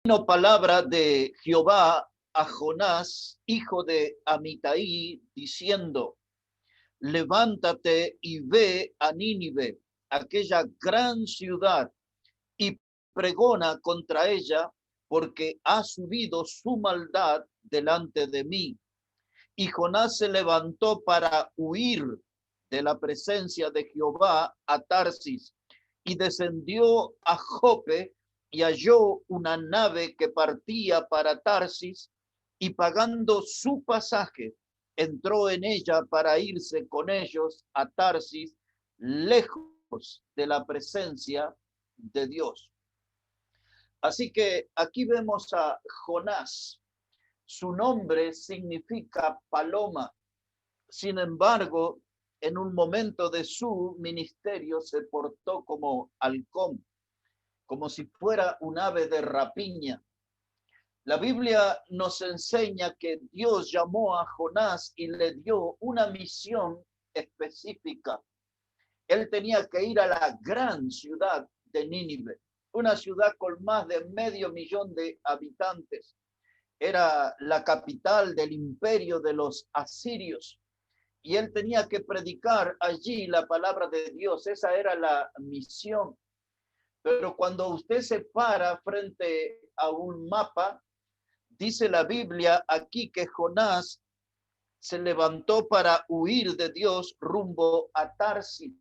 Vino palabra de Jehová a Jonás, hijo de Amitai, diciendo: levántate y ve a Nínive, aquella gran ciudad, y pregona contra ella, porque ha subido su maldad delante de mí. Y Jonás se levantó para huir de la presencia de Jehová a Tarsis, y descendió a Jope, y halló una nave que partía para Tarsis, y pagando su pasaje, entró en ella para irse con ellos a Tarsis, lejos de la presencia de Dios. Así que aquí vemos a Jonás. Su nombre significa paloma. Sin embargo, en un momento de su ministerio se portó como halcón, como si fuera un ave de rapiña. La Biblia nos enseña que Dios llamó a Jonás y le dio una misión específica. Él tenía que ir a la gran ciudad de Nínive, una ciudad con más de 500,000 de habitantes. Era la capital del imperio de los asirios. Y él tenía que predicar allí la palabra de Dios. Esa era la misión. Pero cuando usted se para frente a un mapa, dice la Biblia aquí que Jonás se levantó para huir de Dios rumbo a Tarsis.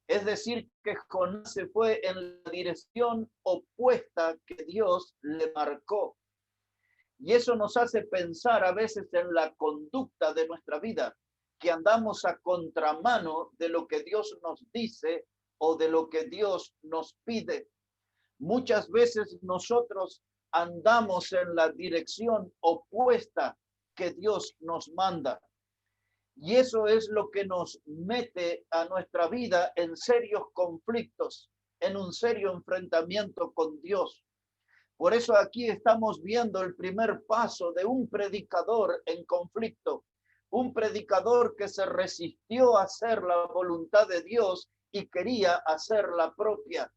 Es decir, que Jonás se fue en la dirección opuesta que Dios le marcó. Y eso nos hace pensar a veces en la conducta de nuestra vida, que andamos a contramano de lo que Dios nos dice o de lo que Dios nos pide. Muchas veces nosotros andamos en la dirección opuesta que Dios nos manda. Y eso es lo que nos mete a nuestra vida en serios conflictos, en un serio enfrentamiento con Dios. Por eso aquí estamos viendo el primer paso de un predicador en conflicto, un predicador que se resistió a hacer la voluntad de Dios y quería hacer la propia.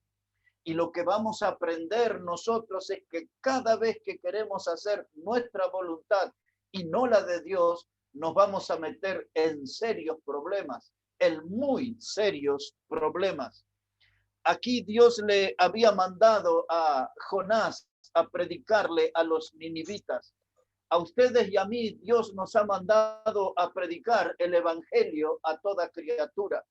Y lo que vamos a aprender nosotros es que cada vez que queremos hacer nuestra voluntad y no la de Dios, nos vamos a meter en serios problemas, en muy serios problemas. Aquí Dios le había mandado a Jonás a predicarle a los ninivitas. A ustedes y a mí Dios nos ha mandado a predicar el evangelio a toda criatura.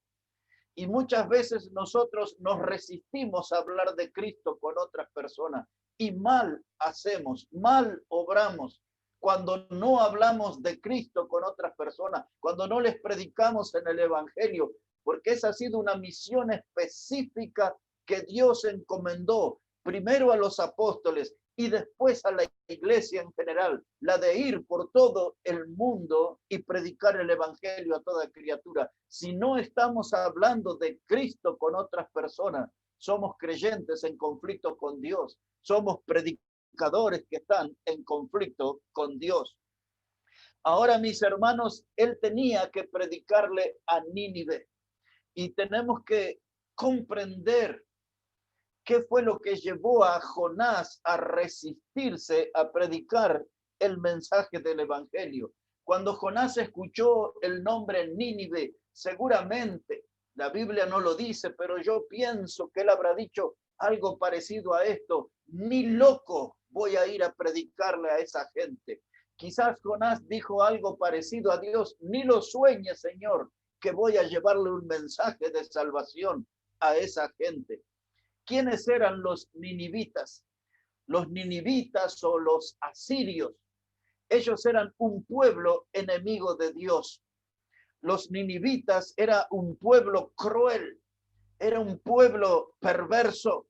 Y muchas veces nosotros nos resistimos a hablar de Cristo con otras personas y mal hacemos, mal obramos cuando no hablamos de Cristo con otras personas, cuando no les predicamos en el evangelio, porque esa ha sido una misión específica que Dios encomendó primero a los apóstoles y después a la iglesia en general, la de ir por todo el mundo y predicar el evangelio a toda criatura. Si no estamos hablando de Cristo con otras personas, somos creyentes en conflicto con Dios, somos predicadores que están en conflicto con Dios. Ahora, mis hermanos, él tenía que predicarle a Nínive y tenemos que comprender qué fue lo que llevó a Jonás a resistirse a predicar el mensaje del evangelio. Cuando Jonás escuchó el nombre Nínive, seguramente, la Biblia no lo dice, pero yo pienso que él habrá dicho algo parecido a esto: ni loco voy a ir a predicarle a esa gente. Quizás Jonás dijo algo parecido a Dios: ni lo sueñe, Señor, que voy a llevarle un mensaje de salvación a esa gente. ¿Quiénes eran los ninivitas? Los ninivitas o los asirios. Ellos eran un pueblo enemigo de Dios. Los ninivitas era un pueblo cruel, era un pueblo perverso.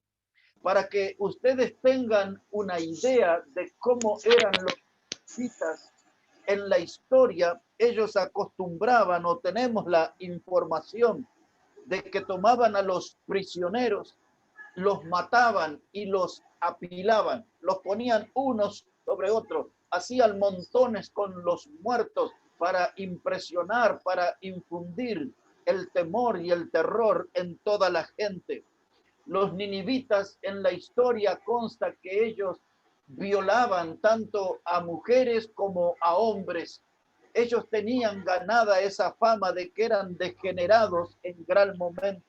Para que ustedes tengan una idea de cómo eran los ninivitas en la historia, ellos acostumbraban o tenemos la información de que tomaban a los prisioneros, los mataban y los apilaban, los ponían unos sobre otros, hacían montones con los muertos para impresionar, para infundir el temor y el terror en toda la gente. Los ninivitas, en la historia consta que ellos violaban tanto a mujeres como a hombres. Ellos tenían ganada esa fama de que eran degenerados en gran momento.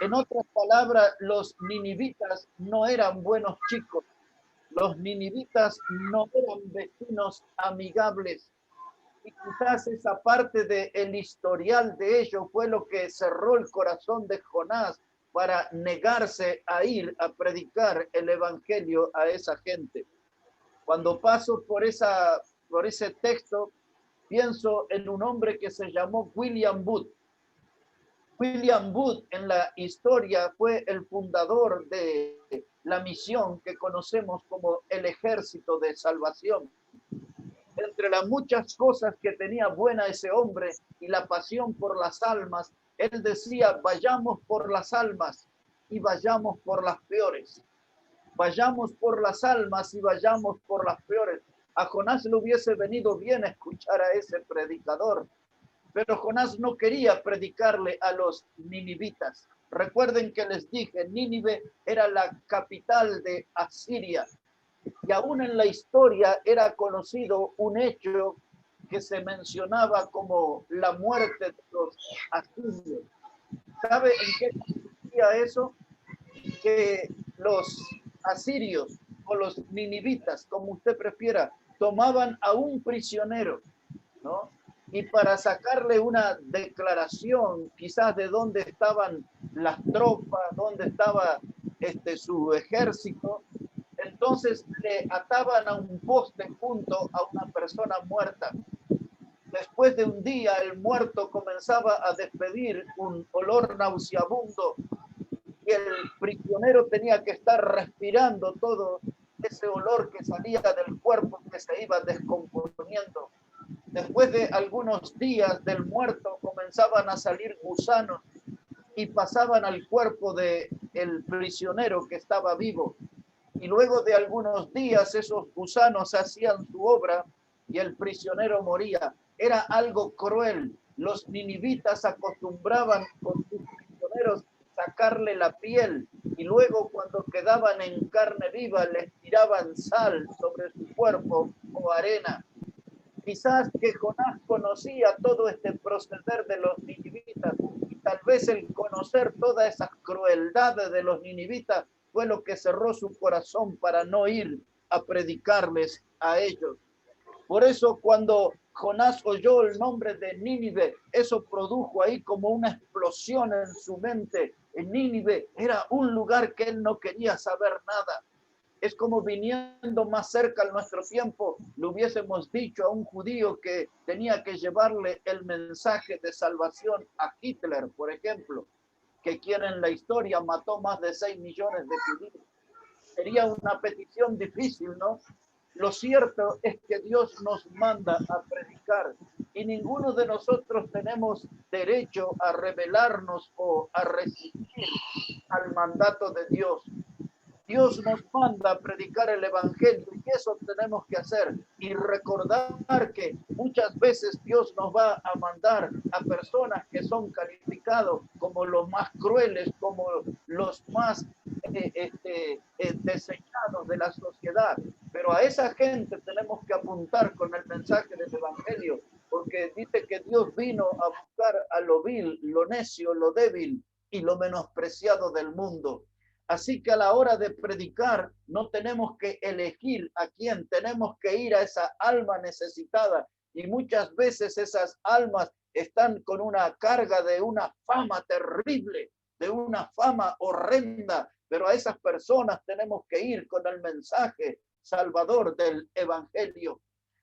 En otras palabras, los ninivitas no eran buenos chicos. Los ninivitas no eran vecinos amigables. Y quizás esa parte del historial de ellos fue lo que cerró el corazón de Jonás para negarse a ir a predicar el evangelio a esa gente. Cuando paso por ese texto, pienso en un hombre que se llamó William Booth. William Booth en la historia fue el fundador de la misión que conocemos como el Ejército de Salvación. Entre las muchas cosas que tenía buena ese hombre y la pasión por las almas, él decía, vayamos por las almas y vayamos por las peores. Vayamos por las almas y vayamos por las peores. A Jonás le hubiese venido bien escuchar a ese predicador, pero Jonás no quería predicarle a los ninivitas. Recuerden que les dije, Nínive era la capital de Asiria. Y aún en la historia era conocido un hecho que se mencionaba como la muerte de los asirios. ¿Sabe en qué consistía eso? Que los asirios o los ninivitas, como usted prefiera, tomaban a un prisionero, ¿no? Y para sacarle una declaración, quizás de dónde estaban las tropas, dónde estaba su ejército, entonces le ataban a un poste junto a una persona muerta. Después de un día, el muerto comenzaba a despedir un olor nauseabundo y el prisionero tenía que estar respirando todo ese olor que salía del cuerpo que se iba descomponiendo. Después de algunos días del muerto comenzaban a salir gusanos y pasaban al cuerpo del prisionero que estaba vivo. Y luego de algunos días esos gusanos hacían su obra y el prisionero moría. Era algo cruel. Los ninivitas acostumbraban con sus prisioneros sacarle la piel y luego cuando quedaban en carne viva les tiraban sal sobre su cuerpo o arena. Quizás que Jonás conocía todo este proceder de los ninivitas y tal vez el conocer toda esa crueldad de los ninivitas fue lo que cerró su corazón para no ir a predicarles a ellos. Por eso cuando Jonás oyó el nombre de Nínive, eso produjo ahí como una explosión en su mente. En Nínive era un lugar que él no quería saber nada. Es como viniendo más cerca a nuestro tiempo, le hubiésemos dicho a un judío que tenía que llevarle el mensaje de salvación a Hitler, por ejemplo, que quien en la historia mató más de 6 millones de judíos. Sería una petición difícil, ¿no? Lo cierto es que Dios nos manda a predicar y ninguno de nosotros tenemos derecho a rebelarnos o a resistir al mandato de Dios. Dios nos manda a predicar el evangelio y eso tenemos que hacer y recordar que muchas veces Dios nos va a mandar a personas que son calificados como los más crueles, como los más desechados de la sociedad, pero a esa gente tenemos que apuntar con el mensaje del evangelio, porque dice que Dios vino a buscar a lo vil, lo necio, lo débil y lo menospreciado del mundo. Así que a la hora de predicar no tenemos que elegir a quién, tenemos que ir a esa alma necesitada y muchas veces esas almas están con una carga de una fama terrible, de una fama horrenda, pero a esas personas tenemos que ir con el mensaje salvador del evangelio.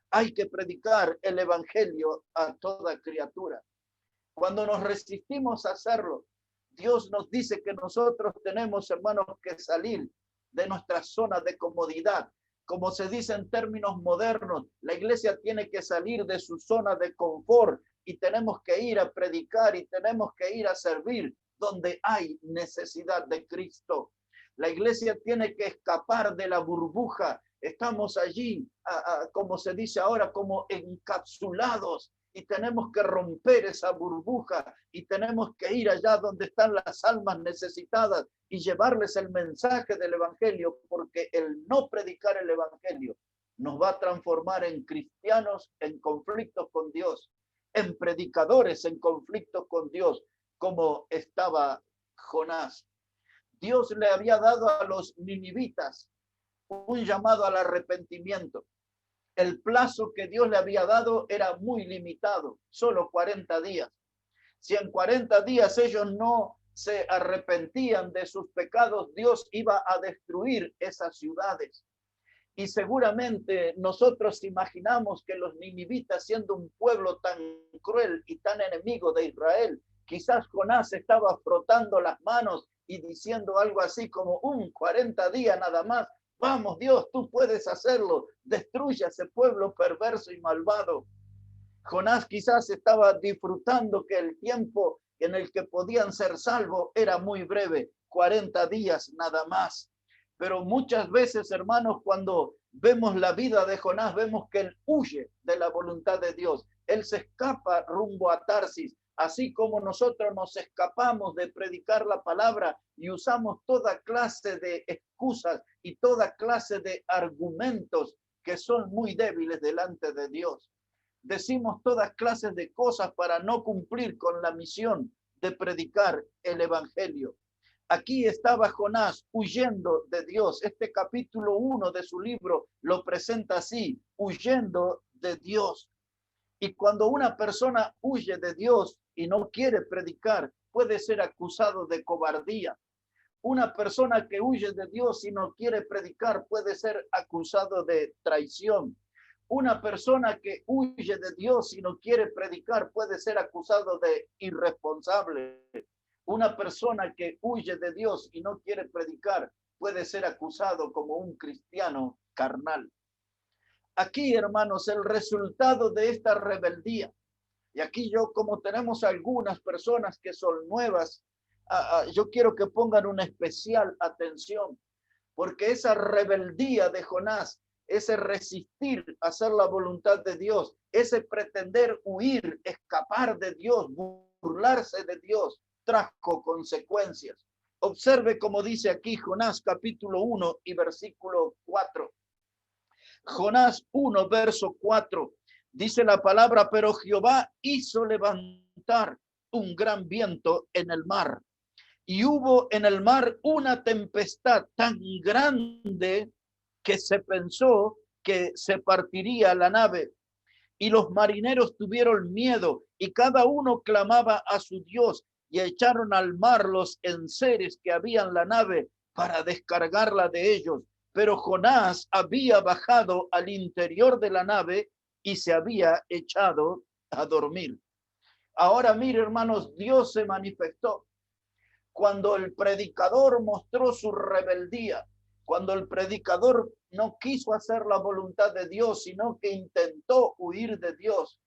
Hay que predicar el evangelio a toda criatura. Cuando nos resistimos a hacerlo, Dios nos dice que nosotros tenemos, hermanos, que salir de nuestra zona de comodidad. Como se dice en términos modernos, la iglesia tiene que salir de su zona de confort y tenemos que ir a predicar y tenemos que ir a servir donde hay necesidad de Cristo. La iglesia tiene que escapar de la burbuja. Estamos allí, como se dice ahora, como encapsulados y tenemos que romper esa burbuja y tenemos que ir allá donde están las almas necesitadas y llevarles el mensaje del evangelio, porque el no predicar el evangelio nos va a transformar en cristianos en conflictos con Dios, en predicadores en conflictos con Dios, como estaba Jonás. Dios le había dado a los ninivitas un llamado al arrepentimiento. El plazo que Dios le había dado era muy limitado, solo 40 días. Si en 40 días ellos no se arrepentían de sus pecados, Dios iba a destruir esas ciudades. Y seguramente nosotros imaginamos que los ninivitas, siendo un pueblo tan cruel y tan enemigo de Israel, quizás Jonás estaba frotando las manos y diciendo algo así como 40 días nada más. Vamos, Dios, tú puedes hacerlo. Destruye a ese pueblo perverso y malvado. Jonás quizás estaba disfrutando que el tiempo en el que podían ser salvos era muy breve, 40 días nada más. Pero muchas veces, hermanos, cuando vemos la vida de Jonás, vemos que él huye de la voluntad de Dios. Él se escapa rumbo a Tarsis, así como nosotros nos escapamos de predicar la palabra y usamos toda clase de excusas y toda clase de argumentos que son muy débiles delante de Dios. Decimos todas clases de cosas para no cumplir con la misión de predicar el evangelio. Aquí estaba Jonás huyendo de Dios. Este capítulo 1 de su libro lo presenta así, huyendo de Dios. Y cuando una persona huye de Dios y no quiere predicar, puede ser acusado de cobardía. Una persona que huye de Dios y no quiere predicar puede ser acusado de traición. Una persona que huye de Dios y no quiere predicar puede ser acusado de irresponsable. Una persona que huye de Dios y no quiere predicar puede ser acusado como un cristiano carnal. Aquí, hermanos, el resultado de esta rebeldía, y aquí yo, como tenemos algunas personas que son nuevas, yo quiero que pongan una especial atención, porque esa rebeldía de Jonás, ese resistir a hacer la voluntad de Dios, ese pretender huir, escapar de Dios, burlarse de Dios, trajo consecuencias. Observe como dice aquí Jonás capítulo 1 y versículo 4. Jonás 1, verso 4. Dice la palabra, pero Jehová hizo levantar un gran viento en el mar. Y hubo en el mar una tempestad tan grande que se pensó que se partiría la nave. Y los marineros tuvieron miedo y cada uno clamaba a su Dios y echaron al mar los enseres que había en la nave para descargarla de ellos. Pero Jonás había bajado al interior de la nave y se había echado a dormir. Ahora mire, hermanos, Dios se manifestó cuando el predicador mostró su rebeldía, cuando el predicador no quiso hacer la voluntad de Dios, sino que intentó huir de Dios.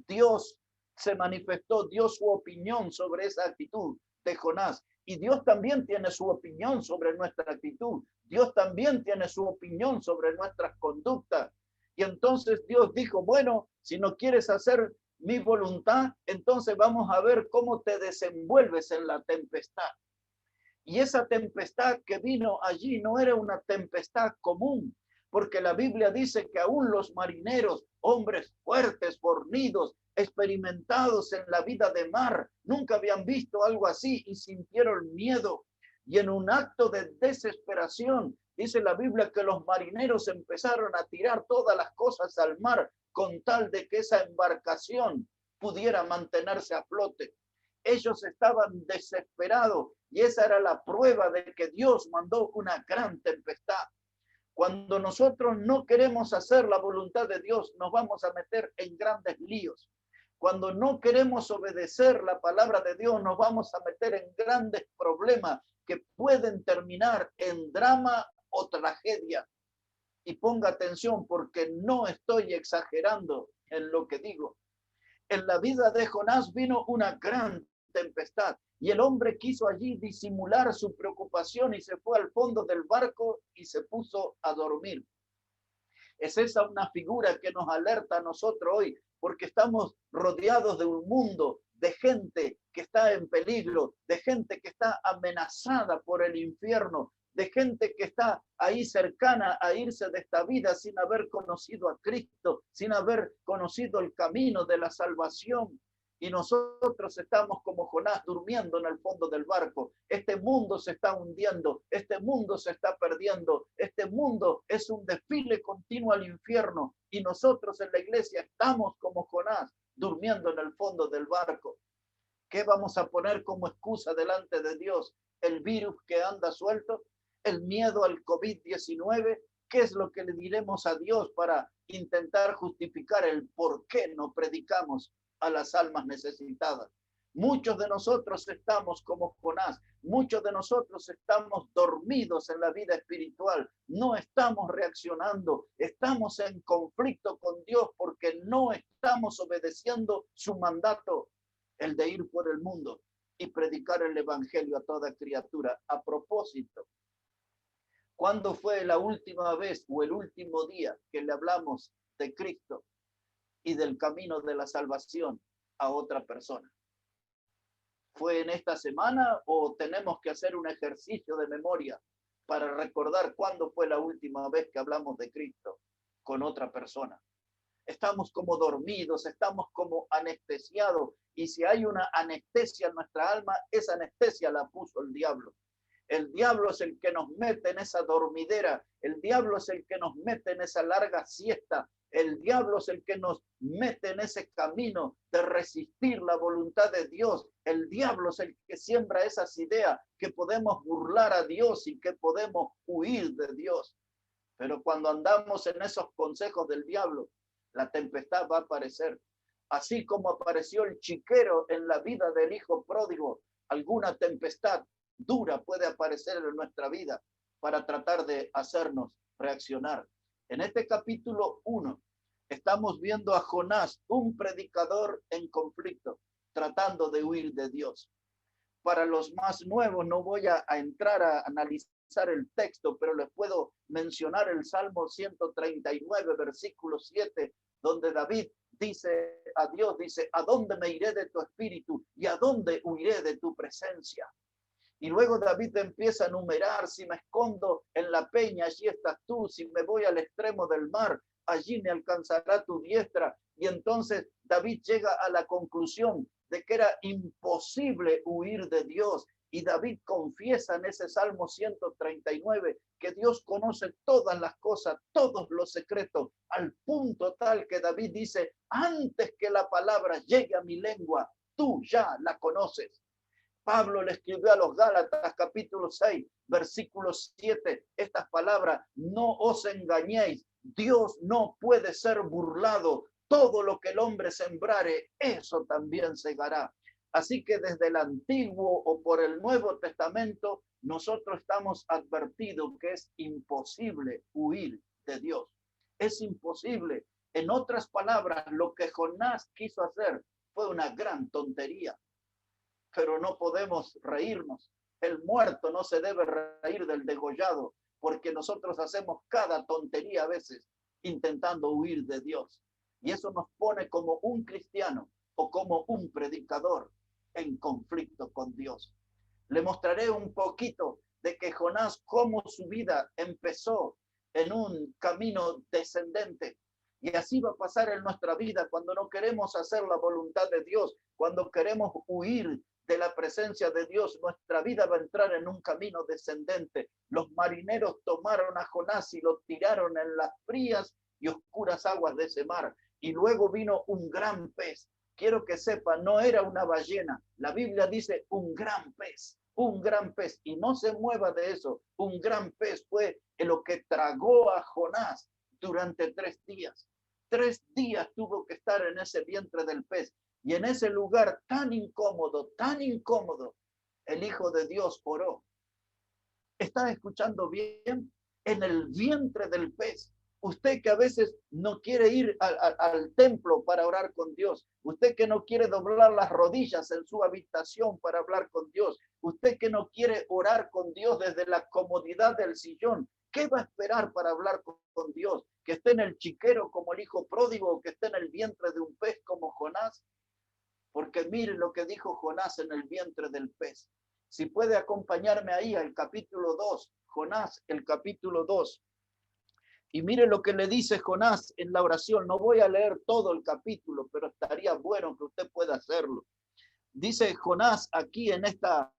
Dios se manifestó, dio su opinión sobre esa actitud de Jonás. Y Dios también tiene su opinión sobre nuestra actitud. Dios también tiene su opinión sobre nuestras conductas. Y entonces Dios dijo, bueno, si no quieres hacer mi voluntad, entonces vamos a ver cómo te desenvuelves en la tempestad. Y esa tempestad que vino allí no era una tempestad común, porque la Biblia dice que aún los marineros, hombres fuertes, fornidos, experimentados en la vida de mar, nunca habían visto algo así y sintieron miedo. Y en un acto de desesperación, dice la Biblia que los marineros empezaron a tirar todas las cosas al mar con tal de que esa embarcación pudiera mantenerse a flote. Ellos estaban desesperados y esa era la prueba de que Dios mandó una gran tempestad. Cuando nosotros no queremos hacer la voluntad de Dios, nos vamos a meter en grandes líos. Cuando no queremos obedecer la palabra de Dios, nos vamos a meter en grandes problemas que pueden terminar en drama o tragedia. Y ponga atención porque no estoy exagerando en lo que digo. En la vida de Jonás vino una gran tempestad y el hombre quiso allí disimular su preocupación y se fue al fondo del barco y se puso a dormir. Es esa una figura que nos alerta a nosotros hoy, porque estamos rodeados de un mundo de gente que está en peligro, de gente que está amenazada por el infierno, de gente que está ahí cercana a irse de esta vida sin haber conocido a Cristo, sin haber conocido el camino de la salvación. Y nosotros estamos como Jonás durmiendo en el fondo del barco. Este mundo se está hundiendo, este mundo se está perdiendo, este mundo es un desfile continuo al infierno y nosotros en la iglesia estamos como Jonás durmiendo en el fondo del barco. ¿Qué vamos a poner como excusa delante de Dios? ¿El virus que anda suelto? ¿El miedo al COVID-19? ¿Qué es lo que le diremos a Dios para intentar justificar el por qué no predicamos a las almas necesitadas? Muchos de nosotros estamos como Jonás, muchos de nosotros estamos dormidos en la vida espiritual, no estamos reaccionando, estamos en conflicto con Dios porque no estamos obedeciendo su mandato, el de ir por el mundo y predicar el evangelio a toda criatura. A propósito, ¿cuándo fue la última vez o el último día que le hablamos de Cristo y del camino de la salvación a otra persona? ¿Fue en esta semana o tenemos que hacer un ejercicio de memoria para recordar cuándo fue la última vez que hablamos de Cristo con otra persona? Estamos como dormidos, estamos como anestesiados, y si hay una anestesia en nuestra alma, esa anestesia la puso el diablo. El diablo es el que nos mete en esa dormidera, el diablo es el que nos mete en esa larga siesta, el diablo es el que nos mete en ese camino de resistir la voluntad de Dios. El diablo es el que siembra esas ideas que podemos burlar a Dios y que podemos huir de Dios. Pero cuando andamos en esos consejos del diablo, la tempestad va a aparecer. Así como apareció el chiquero en la vida del hijo pródigo, alguna tempestad dura puede aparecer en nuestra vida para tratar de hacernos reaccionar. En este capítulo 1 estamos viendo a Jonás, un predicador en conflicto, tratando de huir de Dios. Para los más nuevos no voy a entrar a analizar el texto, pero les puedo mencionar el Salmo 139, versículo 7, donde David dice a Dios, dice, ¿a dónde me iré de tu espíritu y a dónde huiré de tu presencia? Y luego David empieza a enumerar, si me escondo en la peña, allí estás tú, si me voy al extremo del mar, allí me alcanzará tu diestra. Y entonces David llega a la conclusión de que era imposible huir de Dios. Y David confiesa en ese Salmo 139 que Dios conoce todas las cosas, todos los secretos, al punto tal que David dice, antes que la palabra llegue a mi lengua, tú ya la conoces. Pablo le escribió a los Gálatas, capítulo 6, versículo 7, estas palabras, no os engañéis, Dios no puede ser burlado, todo lo que el hombre sembrare, eso también segará. Así que desde el Antiguo o por el Nuevo Testamento, nosotros estamos advertidos que es imposible huir de Dios. Es imposible. En otras palabras, lo que Jonás quiso hacer fue una gran tontería. Pero no podemos reírnos. El muerto no se debe reír del degollado, porque nosotros hacemos cada tontería a veces intentando huir de Dios. Y eso nos pone como un cristiano o como un predicador en conflicto con Dios. Le mostraré un poquito de que Jonás, cómo su vida empezó en un camino descendente. Y así va a pasar en nuestra vida cuando no queremos hacer la voluntad de Dios, cuando queremos huir de la presencia de Dios, nuestra vida va a entrar en un camino descendente. Los marineros tomaron a Jonás y lo tiraron en las frías y oscuras aguas de ese mar. Y luego vino un gran pez. Quiero que sepan, no era una ballena. La Biblia dice un gran pez, y no se mueva de eso. Un gran pez fue lo que tragó a Jonás durante 3 días. 3 días tuvo que estar en ese vientre del pez. Y en ese lugar tan incómodo, el Hijo de Dios oró. ¿Está escuchando bien? En el vientre del pez. Usted que a veces no quiere ir al templo para orar con Dios. Usted que no quiere doblar las rodillas en su habitación para hablar con Dios. Usted que no quiere orar con Dios desde la comodidad del sillón. ¿Qué va a esperar para hablar con Dios? ¿Que esté en el chiquero como el hijo pródigo o que esté en el vientre de un pez como Jonás? Porque mire lo que dijo Jonás en el vientre del pez. Si puede acompañarme ahí al capítulo 2, Jonás, el capítulo 2. Y mire lo que le dice Jonás en la oración. No voy a leer todo el capítulo, pero estaría bueno que usted pueda hacerlo. Dice Jonás aquí en esta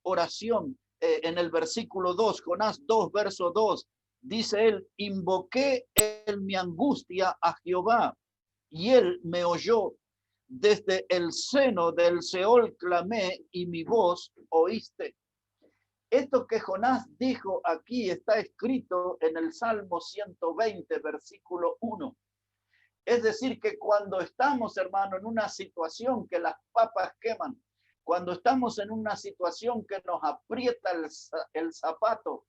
oración, en el versículo 2, Jonás 2, verso 2, dice él, invoqué en mi angustia a Jehová y él me oyó. Desde el seno del Seol clamé y mi voz oíste. Esto que Jonás dijo aquí está escrito en el Salmo 120, versículo 1. Es decir, que cuando estamos, hermano, en una situación que las papas queman, cuando estamos en una situación que nos aprieta el zapato,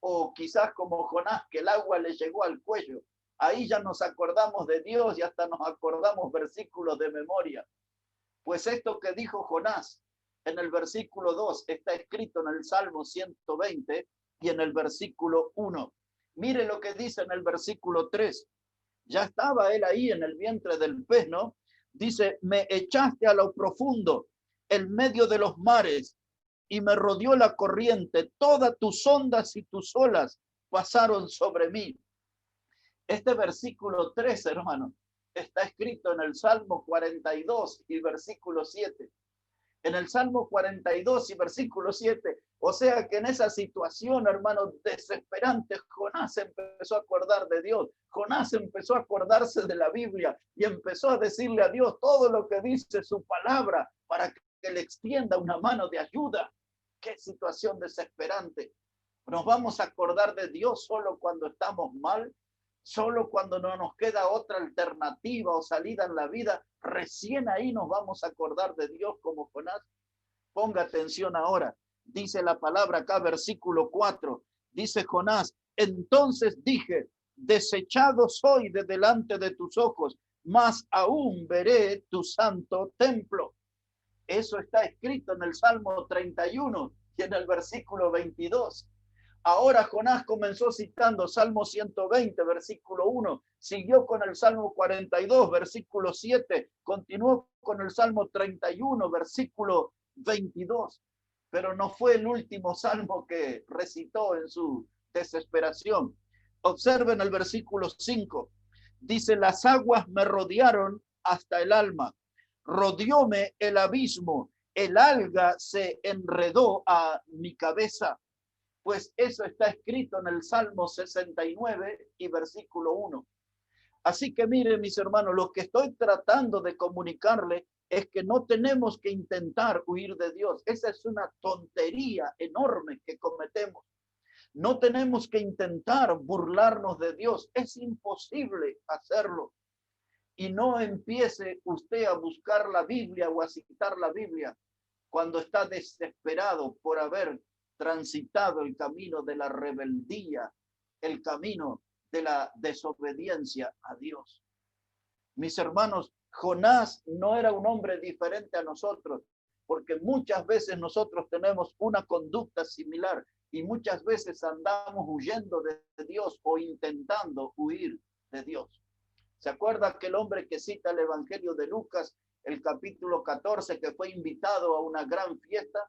o quizás como Jonás, que el agua le llegó al cuello, ahí ya nos acordamos de Dios y hasta nos acordamos versículos de memoria. Pues esto que dijo Jonás en el versículo 2 está escrito en el Salmo 120 y en el versículo 1. Mire lo que dice en el versículo 3. Ya estaba él ahí en el vientre del pez, ¿no? Dice, me echaste a lo profundo, en medio de los mares, y me rodeó la corriente. Todas tus ondas y tus olas pasaron sobre mí. Este versículo 3, hermano, está escrito en el Salmo 42 y versículo 7. En el Salmo 42 y versículo 7. O sea que en esa situación, hermano, desesperante, Jonás empezó a acordar de Dios. Jonás empezó a acordarse de la Biblia y empezó a decirle a Dios todo lo que dice su palabra para que le extienda una mano de ayuda. Qué situación desesperante. Nos vamos a acordar de Dios solo cuando estamos mal, solo cuando no nos queda otra alternativa o salida en la vida. Recién ahí nos vamos a acordar de Dios como Jonás. Ponga atención ahora. Dice la palabra acá, versículo 4. Dice Jonás, entonces dije, desechado soy de delante de tus ojos, mas aún veré tu santo templo. Eso está escrito en el Salmo 31 y en el versículo 22. Ahora Jonás comenzó citando Salmo 120, versículo 1, siguió con el Salmo 42, versículo 7, continuó con el Salmo 31, versículo 22, pero no fue el último salmo que recitó en su desesperación. Observen el versículo 5, dice, las aguas me rodearon hasta el alma, rodeóme el abismo, el alga se enredó a mi cabeza. Pues eso está escrito en el Salmo 69 y versículo 1. Así que mire, mis hermanos, lo que estoy tratando de comunicarle es que no tenemos que intentar huir de Dios. Esa es una tontería enorme que cometemos. No tenemos que intentar burlarnos de Dios. Es imposible hacerlo. Y no empiece usted a buscar la Biblia o a citar la Biblia cuando está desesperado por haber transitado el camino de la rebeldía, el camino de la desobediencia a Dios. Mis hermanos, Jonás no era un hombre diferente a nosotros, porque muchas veces nosotros tenemos una conducta similar y muchas veces andamos huyendo de Dios o intentando huir de Dios. ¿Se acuerda aquel hombre que cita el Evangelio de Lucas, el capítulo 14, que fue invitado a una gran fiesta?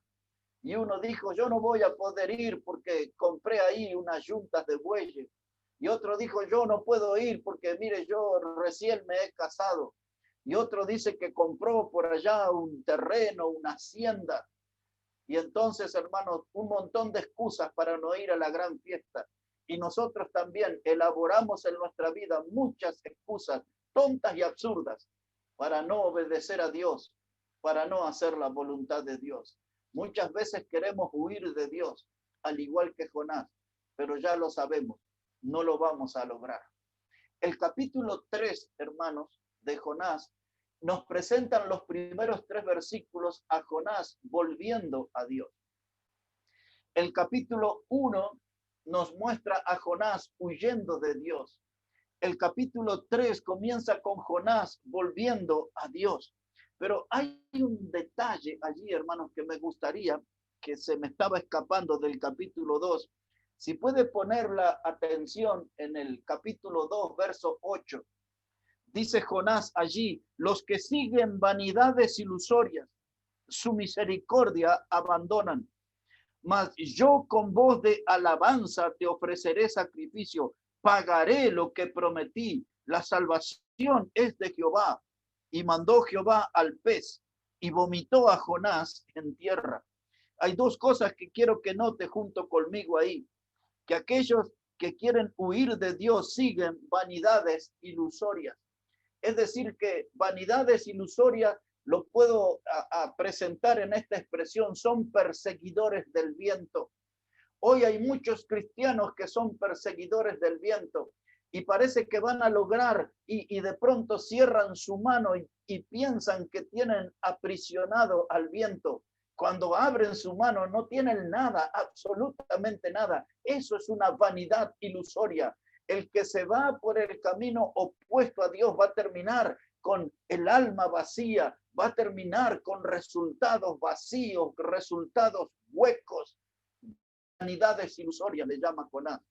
Y uno dijo, yo no voy a poder ir porque compré ahí unas yuntas de bueyes. Y otro dijo, yo no puedo ir porque, mire, yo recién me he casado. Y otro dice que compró por allá un terreno, una hacienda. Y entonces, hermanos, un montón de excusas para no ir a la gran fiesta. Y nosotros también elaboramos en nuestra vida muchas excusas tontas y absurdas para no obedecer a Dios, para no hacer la voluntad de Dios. Muchas veces queremos huir de Dios, al igual que Jonás, pero ya lo sabemos, no lo vamos a lograr. El capítulo 3, hermanos, de Jonás, nos presentan los primeros 3 versículos a Jonás volviendo a Dios. El capítulo 1 nos muestra a Jonás huyendo de Dios. El capítulo 3 comienza con Jonás volviendo a Dios. Pero hay un detalle allí, hermanos, que me gustaría, que se me estaba escapando del capítulo 2. Si puede poner la atención en el capítulo 2, verso 8. Dice Jonás allí, los que siguen vanidades ilusorias, su misericordia abandonan. Mas yo con voz de alabanza te ofreceré sacrificio, pagaré lo que prometí. La salvación es de Jehová. Y mandó Jehová al pez y vomitó a Jonás en tierra. Hay dos cosas que quiero que note junto conmigo ahí, que aquellos que quieren huir de Dios siguen vanidades ilusorias. Es decir, que vanidades ilusorias, lo puedo presentar en esta expresión, son perseguidores del viento. Hoy hay muchos cristianos que son perseguidores del viento y parece que van a lograr y de pronto cierran su mano y piensan que tienen aprisionado al viento. Cuando abren su mano no tienen nada, absolutamente nada. Eso es una vanidad ilusoria. El que se va por el camino opuesto a Dios va a terminar con el alma vacía, va a terminar con resultados vacíos, resultados huecos. Vanidades ilusorias le llama Jonás.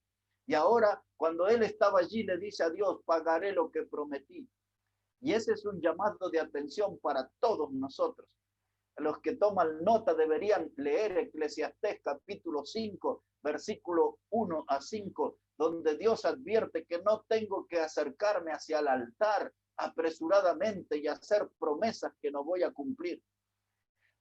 Y ahora, cuando él estaba allí, le dice a Dios, pagaré lo que prometí. Y ese es un llamado de atención para todos nosotros. Los que toman nota deberían leer Eclesiastés capítulo 5, versículo 1 a 5, donde Dios advierte que no tengo que acercarme hacia el altar apresuradamente y hacer promesas que no voy a cumplir.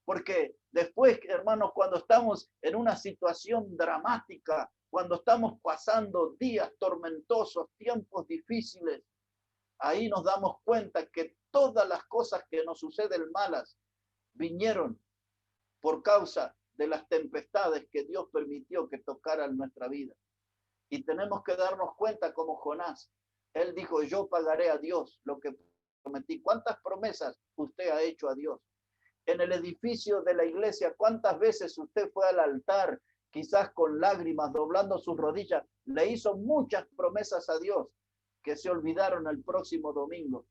Porque después, hermanos, cuando estamos en una situación dramática, cuando estamos pasando días tormentosos, tiempos difíciles, ahí nos damos cuenta que todas las cosas que nos suceden malas vinieron por causa de las tempestades que Dios permitió que tocaran nuestra vida. Y tenemos que darnos cuenta como Jonás. Él dijo, yo pagaré a Dios lo que prometí. ¿Cuántas promesas usted ha hecho a Dios? En el edificio de la iglesia, ¿cuántas veces usted fue al altar, quizás con lágrimas, doblando sus rodillas? Le hizo muchas promesas a Dios que se olvidaron el próximo domingo.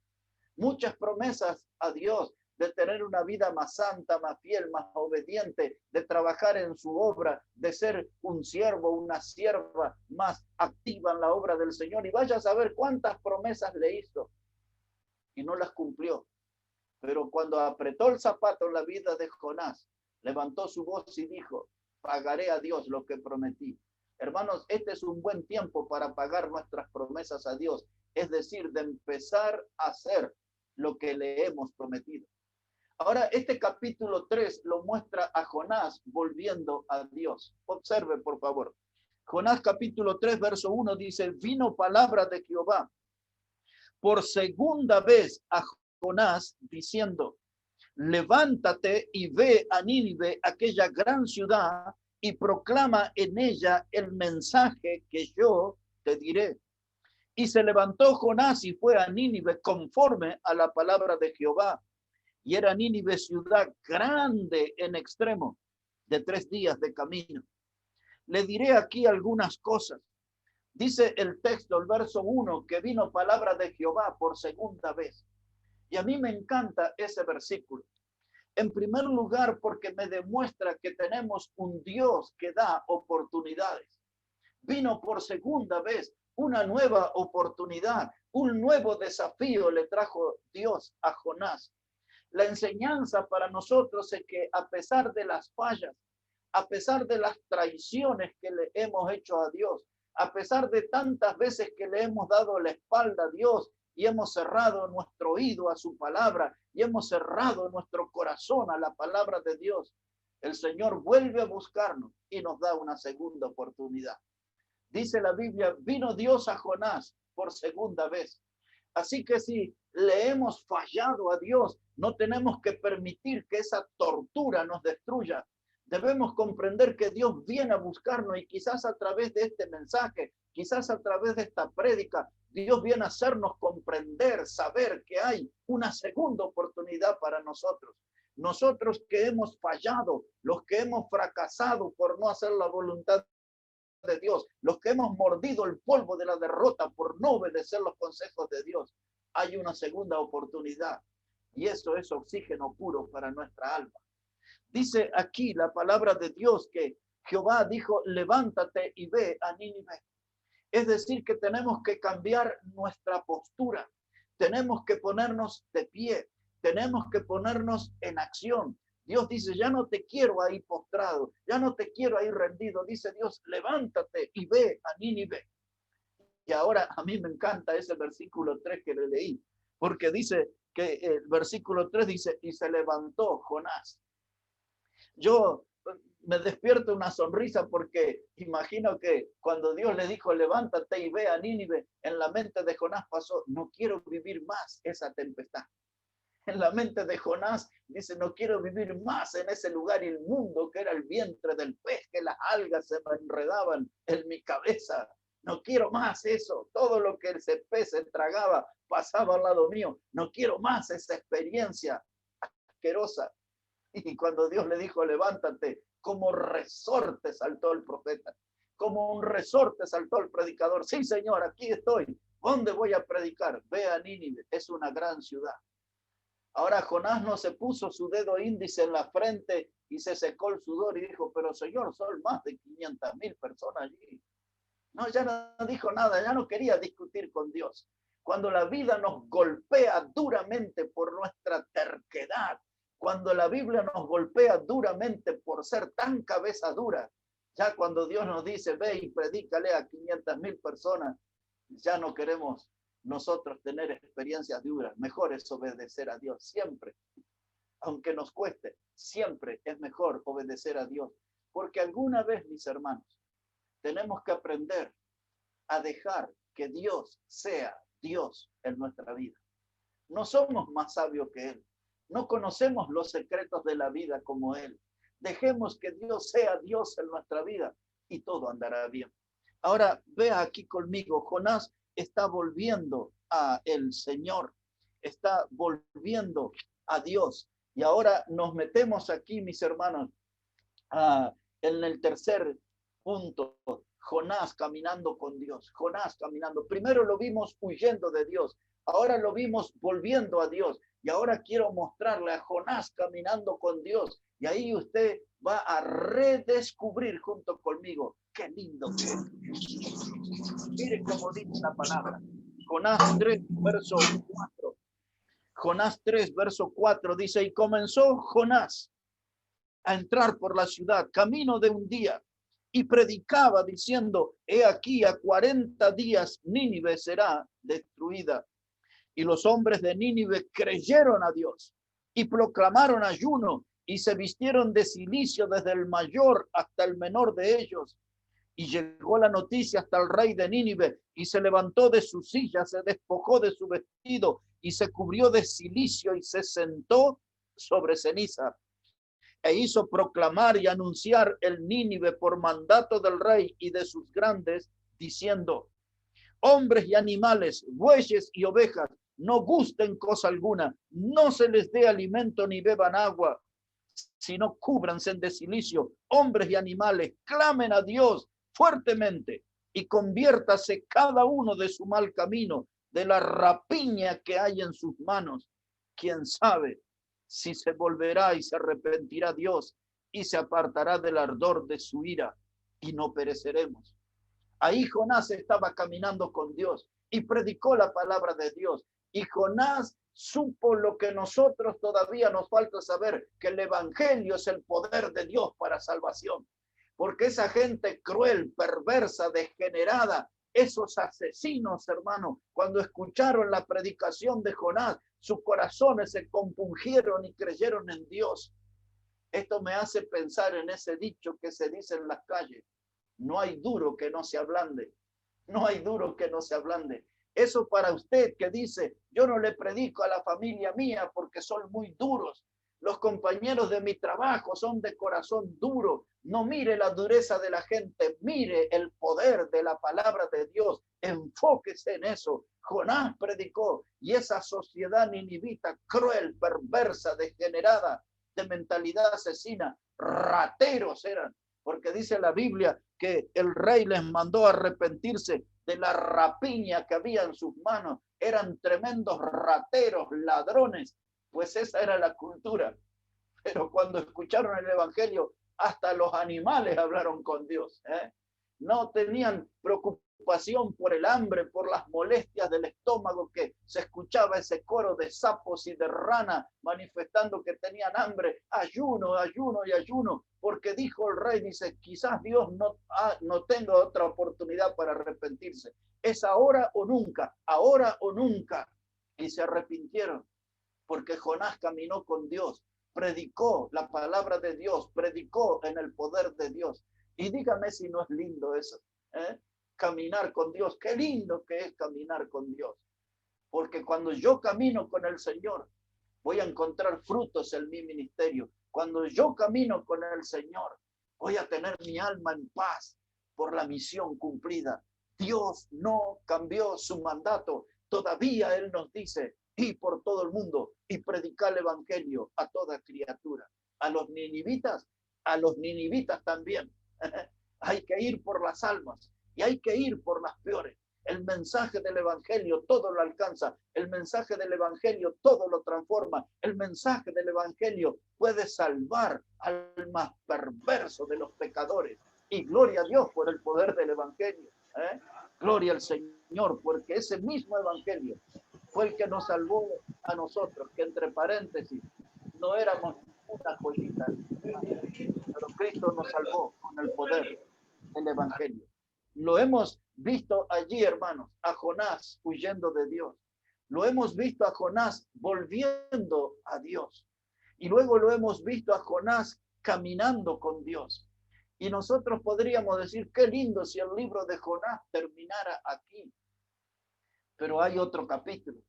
Muchas promesas a Dios de tener una vida más santa, más fiel, más obediente, de trabajar en su obra, de ser un siervo, una sierva más activa en la obra del Señor. Y vaya a saber cuántas promesas le hizo y no las cumplió. Pero cuando apretó el zapato en la vida de Jonás, levantó su voz y dijo, pagaré a Dios lo que prometí. Hermanos, este es un buen tiempo para pagar nuestras promesas a Dios, es decir, de empezar a hacer lo que le hemos prometido. Ahora, este capítulo 3 lo muestra a Jonás volviendo a Dios. Observe, por favor. Jonás capítulo 3, verso 1 dice, vino palabra de Jehová por segunda vez a Jonás diciendo, levántate y ve a Nínive, aquella gran ciudad, y proclama en ella el mensaje que yo te diré. Y se levantó Jonás y fue a Nínive conforme a la palabra de Jehová. Y era Nínive ciudad grande en extremo, de 3 días de camino. Le diré aquí algunas cosas. Dice el texto, el verso 1, que vino palabra de Jehová por segunda vez. Y a mí me encanta ese versículo. En primer lugar, porque me demuestra que tenemos un Dios que da oportunidades. Vino por segunda vez, una nueva oportunidad, un nuevo desafío le trajo Dios a Jonás. La enseñanza para nosotros es que a pesar de las fallas, a pesar de las traiciones que le hemos hecho a Dios, a pesar de tantas veces que le hemos dado la espalda a Dios y hemos cerrado nuestro oído a su palabra y hemos cerrado nuestro corazón a la palabra de Dios, el Señor vuelve a buscarnos y nos da una segunda oportunidad. Dice la Biblia, vino Dios a Jonás por segunda vez. Así que si le hemos fallado a Dios, no tenemos que permitir que esa tortura nos destruya. Debemos comprender que Dios viene a buscarnos y quizás a través de este mensaje, quizás a través de esta prédica, Dios viene a hacernos comprender, saber que hay una segunda oportunidad para nosotros. Nosotros que hemos fallado, los que hemos fracasado por no hacer la voluntad de Dios, los que hemos mordido el polvo de la derrota por no obedecer los consejos de Dios, hay una segunda oportunidad y eso es oxígeno puro para nuestra alma. Dice aquí la palabra de Dios que Jehová dijo, levántate y ve a Nínive. Es decir, que tenemos que cambiar nuestra postura. Tenemos que ponernos de pie. Tenemos que ponernos en acción. Dios dice, ya no te quiero ahí postrado, ya no te quiero ahí rendido. Dice Dios, levántate y ve a Nínive. Y ahora a mí me encanta ese versículo 3 que le leí, porque dice que el versículo 3 dice, y se levantó Jonás. Yo me despierto una sonrisa porque imagino que cuando Dios le dijo, levántate y ve a Nínive, en la mente de Jonás pasó, no quiero vivir más esa tempestad. En la mente de Jonás dice, no quiero vivir más en ese lugar inmundo que era el vientre del pez, que las algas se me enredaban en mi cabeza. No quiero más eso. Todo lo que ese pez se tragaba pasaba al lado mío. No quiero más esa experiencia asquerosa. Y cuando Dios le dijo, levántate, como resorte saltó el profeta. Como un resorte saltó el predicador. Sí, Señor, aquí estoy. ¿Dónde voy a predicar? Ve a Nínive, es una gran ciudad. Ahora Jonás no se puso su dedo índice en la frente y se secó el sudor y dijo, pero Señor, son más de 500,000 personas allí. No, ya no dijo nada, ya no quería discutir con Dios. Cuando la vida nos golpea duramente por nuestra terquedad, cuando la Biblia nos golpea duramente por ser tan cabeza dura, ya cuando Dios nos dice, ve y predícale a 500,000 personas, ya no queremos nosotros tener experiencias duras. Mejor es obedecer a Dios siempre. Aunque nos cueste, siempre es mejor obedecer a Dios. Porque alguna vez, mis hermanos, tenemos que aprender a dejar que Dios sea Dios en nuestra vida. No somos más sabios que Él. No conocemos los secretos de la vida como Él. Dejemos que Dios sea Dios en nuestra vida y todo andará bien. Ahora, vea aquí conmigo, Jonás está volviendo a el Señor, está volviendo a Dios. Y ahora nos metemos aquí, mis hermanos, en el tercer punto, Jonás caminando con Dios. Jonás caminando. Primero lo vimos huyendo de Dios, ahora lo vimos volviendo a Dios. Y ahora quiero mostrarle a Jonás caminando con Dios. Y ahí usted va a redescubrir junto conmigo. Qué lindo que es. Mire cómo dice la palabra. Jonás 3, verso 4. Jonás 3, verso 4 dice, y comenzó Jonás a entrar por la ciudad, camino de un día, y predicaba diciendo, he aquí a 40 días Nínive será destruida. Y los hombres de Nínive creyeron a Dios y proclamaron ayuno y se vistieron de cilicio desde el mayor hasta el menor de ellos. Y llegó la noticia hasta el rey de Nínive y se levantó de su silla, se despojó de su vestido y se cubrió de cilicio y se sentó sobre ceniza. E hizo proclamar y anunciar el Nínive por mandato del rey y de sus grandes, diciendo, hombres y animales, bueyes y ovejas, no gusten cosa alguna, no se les dé alimento ni beban agua, sino cúbranse de cilicio, hombres y animales, clamen a Dios fuertemente y conviértase cada uno de su mal camino, de la rapiña que hay en sus manos. ¿Quién sabe si se volverá y se arrepentirá Dios y se apartará del ardor de su ira y no pereceremos? Ahí Jonás estaba caminando con Dios y predicó la palabra de Dios. Y Jonás supo lo que nosotros todavía nos falta saber, que el evangelio es el poder de Dios para salvación. Porque esa gente cruel, perversa, degenerada, esos asesinos, hermano, cuando escucharon la predicación de Jonás, sus corazones se compungieron y creyeron en Dios. Esto me hace pensar en ese dicho que se dice en las calles: no hay duro que no se ablande. No hay duro que no se ablande. Eso para usted que dice, yo no le predico a la familia mía porque son muy duros. Los compañeros de mi trabajo son de corazón duro. No mire la dureza de la gente, mire el poder de la palabra de Dios. Enfóquese en eso. Jonás predicó y esa sociedad ninivita cruel, perversa, degenerada, de mentalidad asesina, rateros eran, porque dice la Biblia que el rey les mandó arrepentirse de la rapiña que había en sus manos. Eran tremendos rateros, ladrones, pues esa era la cultura. Pero cuando escucharon el evangelio, hasta los animales hablaron con Dios. No tenían preocupación por el hambre, por las molestias del estómago, que se escuchaba ese coro de sapos y de rana manifestando que tenían hambre. Ayuno, ayuno y ayuno, porque dijo el rey, dice, quizás Dios no tenga otra oportunidad para arrepentirse. Es ahora o nunca, ahora o nunca. Y se arrepintieron, porque Jonás caminó con Dios, predicó la palabra de Dios, predicó en el poder de Dios. Y dígame si no es lindo eso, caminar con Dios. Qué lindo que es caminar con Dios. Porque cuando yo camino con el Señor, voy a encontrar frutos en mi ministerio. Cuando yo camino con el Señor, voy a tener mi alma en paz por la misión cumplida. Dios no cambió su mandato. Todavía Él nos dice, ir por todo el mundo y predicar el evangelio a toda criatura. A los ninivitas también. Hay que ir por las almas y hay que ir por las peores. El mensaje del evangelio todo lo alcanza. El mensaje del evangelio todo lo transforma. El mensaje del evangelio puede salvar al más perverso de los pecadores. Y gloria a Dios por el poder del evangelio. Gloria al Señor, porque ese mismo evangelio fue el que nos salvó a nosotros, que entre paréntesis no éramos una joyita, pero Cristo nos salvó con el poder del evangelio. Lo hemos visto allí, hermanos, a Jonás huyendo de Dios. Lo hemos visto a Jonás volviendo a Dios. Y luego lo hemos visto a Jonás caminando con Dios. Y nosotros podríamos decir, qué lindo si el libro de Jonás terminara aquí. Pero hay otro capítulo.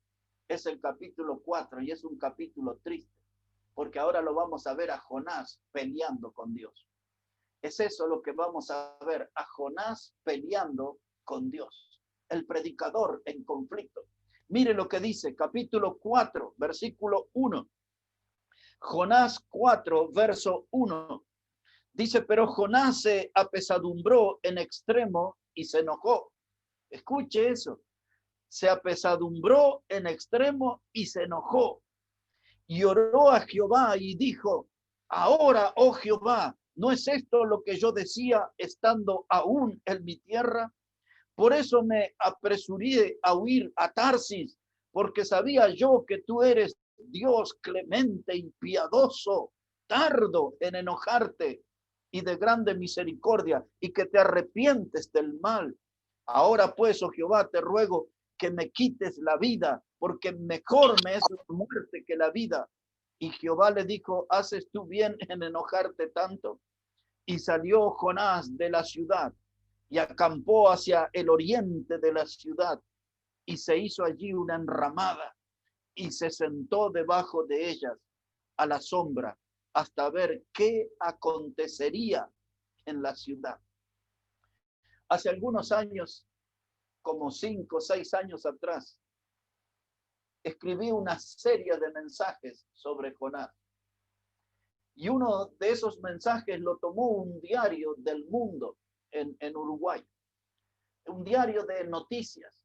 Es el capítulo 4 y es un capítulo triste. Porque ahora lo vamos a ver a Jonás peleando con Dios. Es eso lo que vamos a ver, a Jonás peleando con Dios. El predicador en conflicto. Mire lo que dice, capítulo 4, versículo 1. Jonás 4, verso 1. Dice, pero Jonás se apesadumbró en extremo y se enojó. Escuche eso. Se apesadumbró en extremo y se enojó. Y oró a Jehová y dijo, ahora, oh Jehová, ¿no es esto lo que yo decía estando aún en mi tierra? Por eso me apresuré a huir a Tarsis, porque sabía yo que tú eres Dios clemente y piadoso, tardo en enojarte y de grande misericordia, y que te arrepientes del mal. Ahora pues, oh Jehová, te ruego que me quites la vida, porque mejor me es la muerte que la vida. Y Jehová le dijo, ¿haces tú bien en enojarte tanto? Y salió Jonás de la ciudad y acampó hacia el oriente de la ciudad y se hizo allí una enramada y se sentó debajo de ellas a la sombra hasta ver qué acontecería en la ciudad. Hace algunos años, como 5 o 6 años atrás, escribí una serie de mensajes sobre Jonás. Y uno de esos mensajes lo tomó un diario del Mundo en Uruguay, un diario de noticias.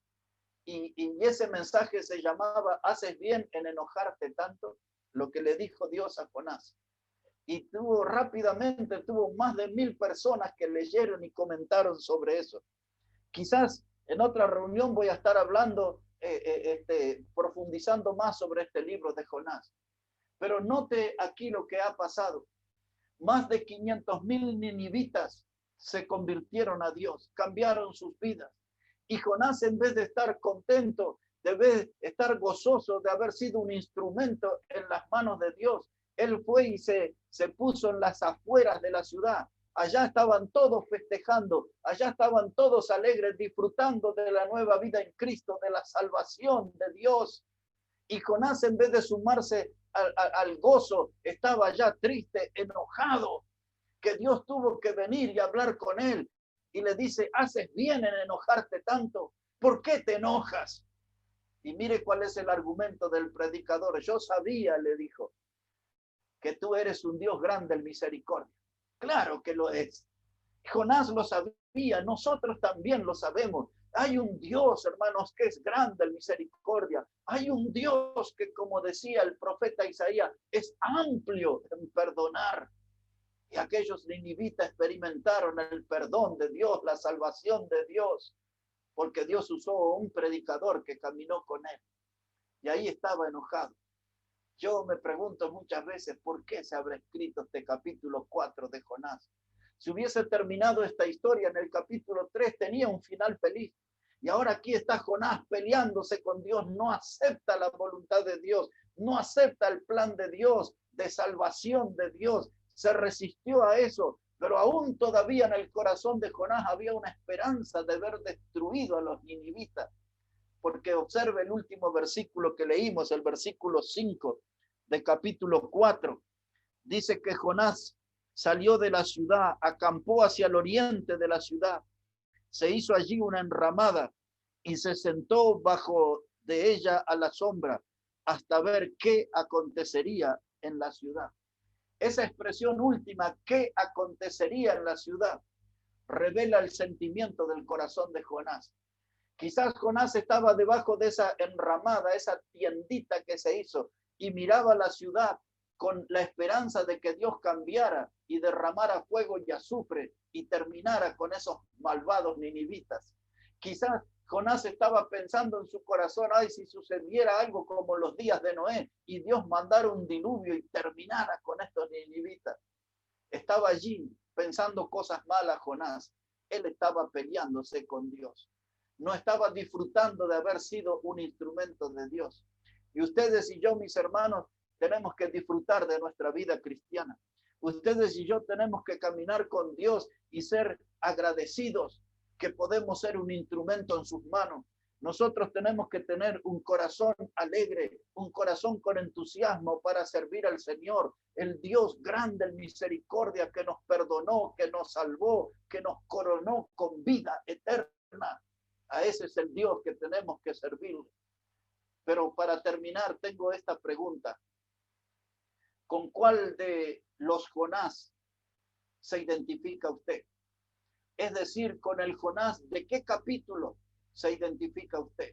Y ese mensaje se llamaba, ¿haces bien en enojarte tanto? Lo que le dijo Dios a Jonás. Y rápidamente tuvo más de 1000 personas que leyeron y comentaron sobre eso. Quizás en otra reunión voy a estar hablando, profundizando más sobre este libro de Jonás. Pero note aquí lo que ha pasado. Más de 500,000 ninivitas se convirtieron a Dios, cambiaron sus vidas. Y Jonás, en vez de estar contento, debe estar gozoso de haber sido un instrumento en las manos de Dios, él fue y se puso en las afueras de la ciudad. Allá estaban todos festejando, allá estaban todos alegres, disfrutando de la nueva vida en Cristo, de la salvación de Dios. Y Jonás, en vez de sumarse al gozo, estaba ya triste, enojado, que Dios tuvo que venir y hablar con él. Y le dice, haces bien en enojarte tanto. ¿Por qué te enojas? Y mire cuál es el argumento del predicador. Yo sabía, le dijo, que tú eres un Dios grande en misericordia. Claro que lo es. Jonás lo sabía, nosotros también lo sabemos. Hay un Dios, hermanos, que es grande en misericordia. Hay un Dios que, como decía el profeta Isaías, es amplio en perdonar. Y aquellos ninivitas experimentaron el perdón de Dios, la salvación de Dios, porque Dios usó un predicador que caminó con él. Y ahí estaba enojado. Yo me pregunto muchas veces por qué se habrá escrito este capítulo 4 de Jonás. Si hubiese terminado esta historia en el capítulo 3, tenía un final feliz. Y ahora aquí está Jonás peleándose con Dios, no acepta la voluntad de Dios, no acepta el plan de Dios, de salvación de Dios, se resistió a eso, pero aún todavía en el corazón de Jonás había una esperanza de ver destruido a los ninivitas. Porque observe el último versículo que leímos, el versículo 5 de capítulo 4. Dice que Jonás salió de la ciudad, acampó hacia el oriente de la ciudad, se hizo allí una enramada y se sentó bajo de ella a la sombra hasta ver qué acontecería en la ciudad. Esa expresión última, ¿qué acontecería en la ciudad?, revela el sentimiento del corazón de Jonás. Quizás Jonás estaba debajo de esa enramada, esa tiendita que se hizo, y miraba la ciudad con la esperanza de que Dios cambiara y derramara fuego y azufre y terminara con esos malvados ninivitas. Quizás Jonás estaba pensando en su corazón, ay, si sucediera algo como los días de Noé y Dios mandara un diluvio y terminara con estos ninivitas. Estaba allí pensando cosas malas Jonás. Él estaba peleándose con Dios. No estaba disfrutando de haber sido un instrumento de Dios. Y ustedes y yo, mis hermanos, tenemos que disfrutar de nuestra vida cristiana. Ustedes y yo tenemos que caminar con Dios y ser agradecidos que podemos ser un instrumento en sus manos. Nosotros tenemos que tener un corazón alegre, un corazón con entusiasmo para servir al Señor, el Dios grande en misericordia que nos perdonó, que nos salvó, que nos coronó con vida eterna. A ese es el Dios que tenemos que servir. Pero para terminar, tengo esta pregunta. ¿Con cuál de los Jonás se identifica usted? Es decir, con el Jonás, ¿de qué capítulo se identifica usted?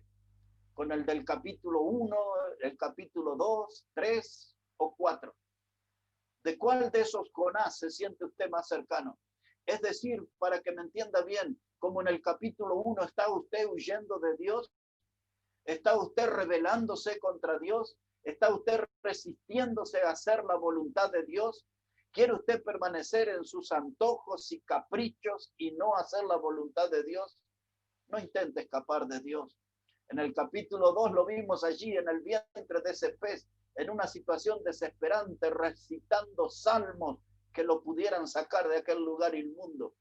¿Con el del capítulo 1, el capítulo 2, 3 o 4? ¿De cuál de esos Jonás se siente usted más cercano? Es decir, para que me entienda bien, como en el capítulo 1, ¿está usted huyendo de Dios? ¿Está usted rebelándose contra Dios? ¿Está usted resistiéndose a hacer la voluntad de Dios? ¿Quiere usted permanecer en sus antojos y caprichos y no hacer la voluntad de Dios? No intente escapar de Dios. En el capítulo 2 lo vimos allí en el vientre de ese pez, en una situación desesperante, recitando salmos que lo pudieran sacar de aquel lugar inmundo.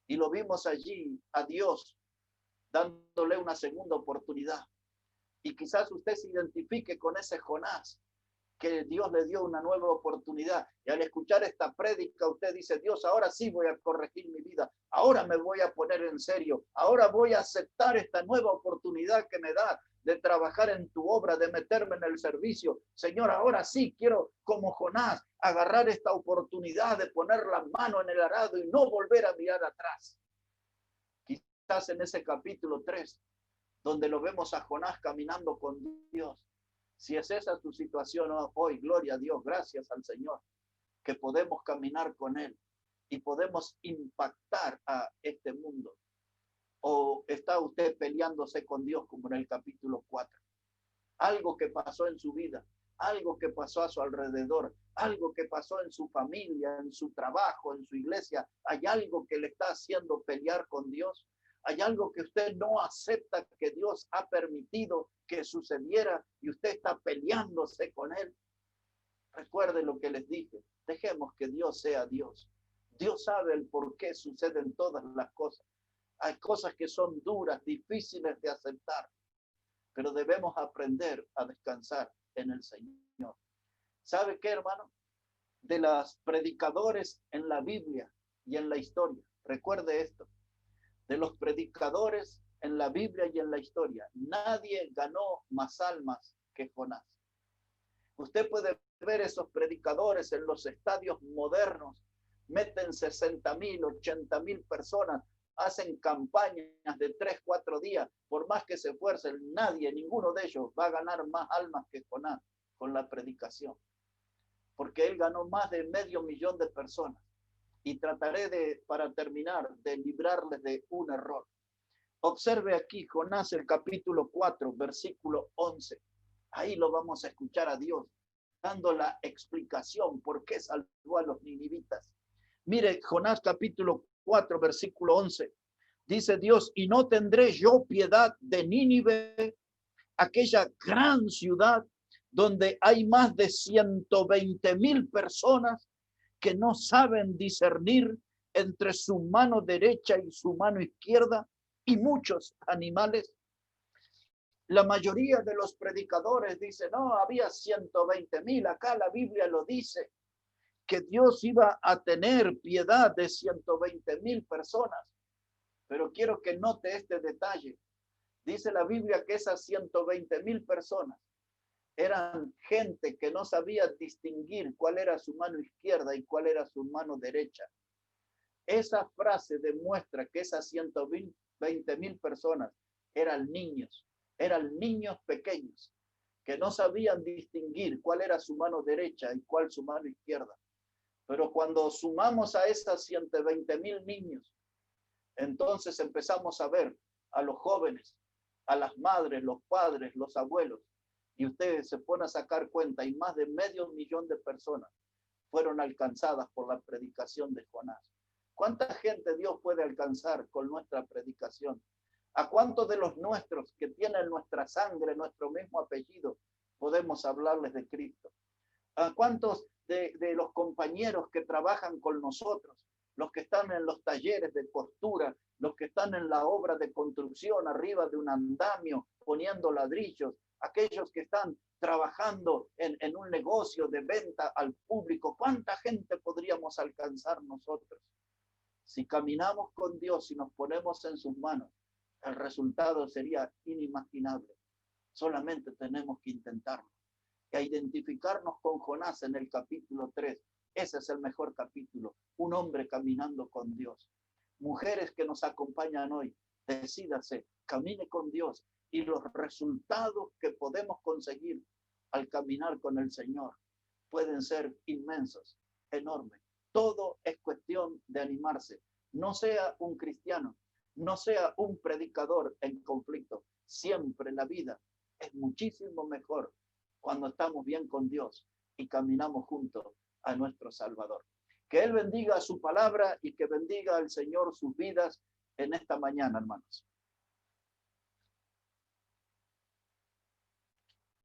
Y lo vimos allí a Dios dándole una segunda oportunidad. Y quizás usted se identifique con ese Jonás, que Dios le dio una nueva oportunidad. Y al escuchar esta prédica, usted dice, Dios, ahora sí voy a corregir mi vida. Ahora me voy a poner en serio. Ahora voy a aceptar esta nueva oportunidad que me da de trabajar en tu obra, de meterme en el servicio. Señor, ahora sí quiero, como Jonás, agarrar esta oportunidad de poner la mano en el arado y no volver a mirar atrás. Quizás en ese capítulo 3, donde lo vemos a Jonás caminando con Dios. Si es esa tu situación hoy, gloria a Dios, gracias al Señor, que podemos caminar con Él y podemos impactar a este mundo. ¿O está usted peleándose con Dios como en el capítulo 4? Algo que pasó en su vida, algo que pasó a su alrededor, algo que pasó en su familia, en su trabajo, en su iglesia. ¿Hay algo que le está haciendo pelear con Dios? ¿Hay algo que usted no acepta que Dios ha permitido que sucediera y usted está peleándose con Él? Recuerde lo que les dije. Dejemos que Dios sea Dios. Dios sabe el por qué suceden todas las cosas. Hay cosas que son duras, difíciles de aceptar, pero debemos aprender a descansar en el Señor. ¿Sabe qué, hermano? De los predicadores en la Biblia y en la historia, recuerde esto. De los predicadores en la Biblia y en la historia, nadie ganó más almas que Jonás. Usted puede ver esos predicadores en los estadios modernos, meten 60,000, 80,000 personas, hacen campañas de 3, 4 días, por más que se esfuercen, nadie, ninguno de ellos va a ganar más almas que Jonás con la predicación, porque él ganó más de 500,000 de personas. y trataré de, para terminar, de librarles de un error. Observe aquí Jonás, el capítulo 4, versículo 11. Ahí lo vamos a escuchar a Dios, dando la explicación por qué salvó a los ninivitas. Mire, Jonás capítulo 4, versículo 11. Dice Dios, y no tendré yo piedad de Nínive, aquella gran ciudad donde hay más de 120,000 personas que no saben discernir entre su mano derecha y su mano izquierda, y muchos animales. La mayoría de los predicadores dicen, no, había 120,000, acá la Biblia lo dice, que Dios iba a tener piedad de 120,000 personas. Pero quiero que note este detalle. Dice la Biblia que esas 120,000 personas eran gente que no sabía distinguir cuál era su mano izquierda y cuál era su mano derecha. Esa frase demuestra que esas 120,000 personas eran niños pequeños que no sabían distinguir cuál era su mano derecha y cuál su mano izquierda. Pero cuando sumamos a esas 120,000 niños, entonces empezamos a ver a los jóvenes, a las madres, los padres, los abuelos, y ustedes se ponen a sacar cuenta, y más de 500,000 de personas fueron alcanzadas por la predicación de Jonás. ¿Cuánta gente Dios puede alcanzar con nuestra predicación? ¿A cuántos de los nuestros que tienen nuestra sangre, nuestro mismo apellido, podemos hablarles de Cristo? ¿A cuántos de los compañeros que trabajan con nosotros, los que están en los talleres de costura, los que están en la obra de construcción arriba de un andamio, poniendo ladrillos, aquellos que están trabajando en un negocio de venta al público? ¿Cuánta gente podríamos alcanzar nosotros? Si caminamos con Dios y nos ponemos en sus manos, el resultado sería inimaginable. Solamente tenemos que intentarlo. Y a identificarnos con Jonás en el capítulo 3. Ese es el mejor capítulo. Un hombre caminando con Dios. Mujeres que nos acompañan hoy, decídase, camine con Dios, y los resultados que podemos conseguir al caminar con el Señor pueden ser inmensos, enormes. Todo es cuestión de animarse. No sea un cristiano, no sea un predicador en conflicto. Siempre la vida es muchísimo mejor cuando estamos bien con Dios y caminamos juntos a nuestro Salvador. Que Él bendiga su palabra y que bendiga al Señor sus vidas en esta mañana, hermanos.